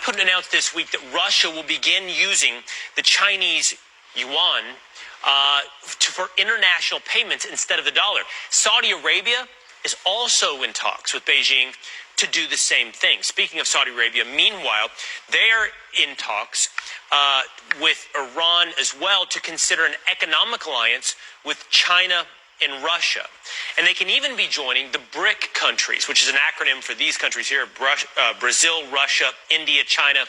Putin announced this week that Russia will begin using the Chinese yuan for international payments instead of the dollar. Saudi Arabia is also in talks with Beijing to do the same thing. Speaking of Saudi Arabia, meanwhile, they are in talks with Iran as well to consider an economic alliance with China and Russia. And they can even be joining the BRIC countries, which is an acronym for these countries here, Brazil, Russia, India, China,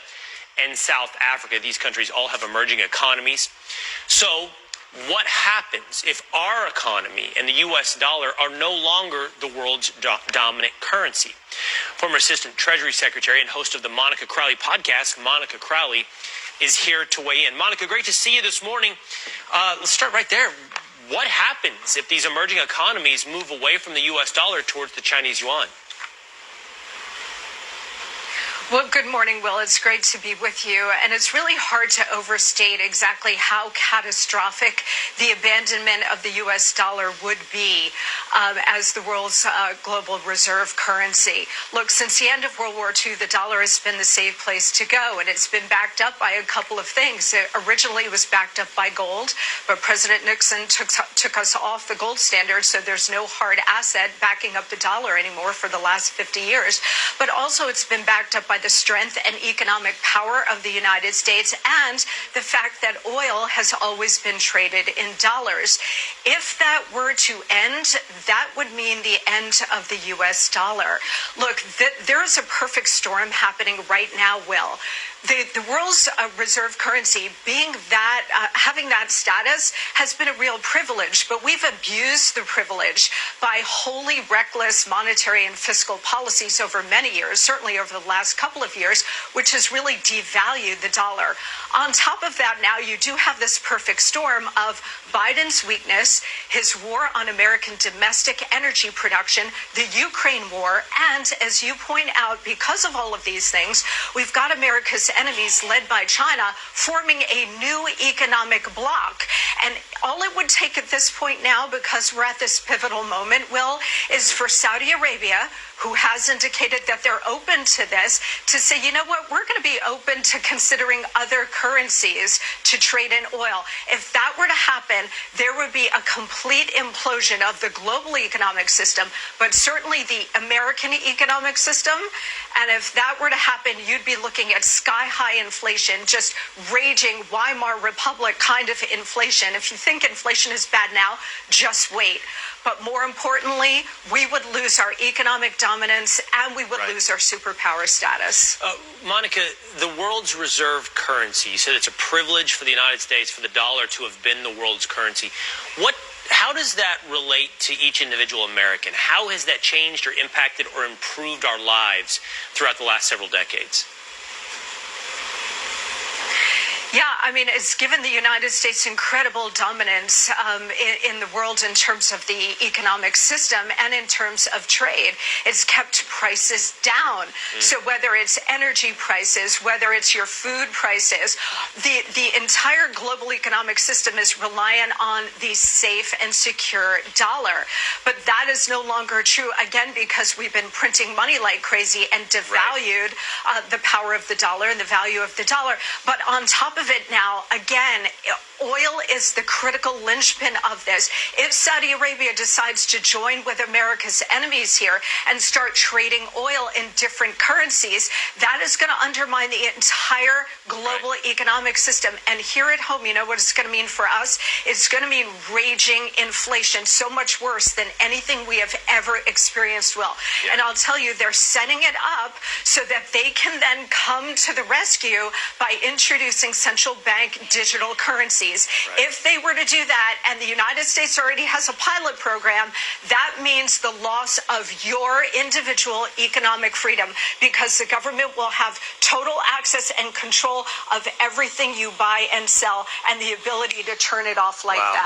and South Africa. These countries all have emerging economies. So what happens if our economy and the U.S. dollar are no longer the world's dominant currency? Former Assistant Treasury Secretary and host of the Monica Crowley podcast, Monica Crowley, is here to weigh in. Monica, great to see you this morning. Let's start right there. What happens if these emerging economies move away from the U.S. dollar towards the Chinese yuan? Well, good morning, Will. It's great to be with you. And it's really hard to overstate exactly how catastrophic the abandonment of the U.S. dollar would be as the world's global reserve currency. Look, since the end of World War II, the dollar has been the safe place to go, and it's been backed up by a couple of things. It originally was backed up by gold, but President Nixon took us off the gold standard, so there's no hard asset backing up the dollar anymore for the last 50 years. But also it's been backed up by the strength and economic power of the United States and the fact that oil has always been traded in dollars. If that were to end, that would mean the end of the U.S. dollar. Look, there is a perfect storm happening right now, Will. The world's reserve currency being that, having that status has been a real privilege, but we've abused the privilege by wholly reckless monetary and fiscal policies over many years, certainly over the last couple of years, which has really devalued the dollar. On top of that, now you do have this perfect storm of Biden's weakness, his war on American domestic energy production, the Ukraine war, and as you point out, because of all of these things, we've got America's enemies led by China forming a new economic bloc. And all it would take at this point now, because we're at this pivotal moment, Will, is for Saudi Arabia, who has indicated that they're open to this, to say, you know what, we're going to be open to considering other currencies to trade in oil. If that were to happen, there would be a complete implosion of the global economic system, but certainly the American economic system. And if that were to happen, you'd be looking at sky-high inflation, just raging Weimar Republic kind of inflation. If you think inflation is bad now, just wait. But more importantly, we would lose our economic dominance and we would lose our superpower status. Monica, the world's reserve currency, you said it's a privilege for the United States, for the dollar to have been the world's currency. How does that relate to each individual American? How has that changed or impacted or improved our lives throughout the last several decades? Yeah, I mean, it's given the United States incredible dominance in the world in terms of the economic system and in terms of trade. It's kept prices down. So whether it's energy prices, whether it's your food prices, the entire global economic system is reliant on the safe and secure dollar. But that is no longer true, again, because we've been printing money like crazy and devalued the power of the dollar and the value of the dollar. But on top of it now, again, oil is the critical linchpin of this. If Saudi Arabia decides to join with America's enemies here and start trading oil in different currencies, that is going to undermine the entire global economic system. And here at home, you know what it's going to mean for us? It's going to mean raging inflation, so much worse than anything we have ever experienced, Will. Yeah. And I'll tell you, they're setting it up so that they can then come to the rescue by introducing central bank digital currencies. If they were to do that, and the United States already has a pilot program, that means the loss of your individual economic freedom, because the government will have total access and control of everything you buy and sell and the ability to turn it off like that.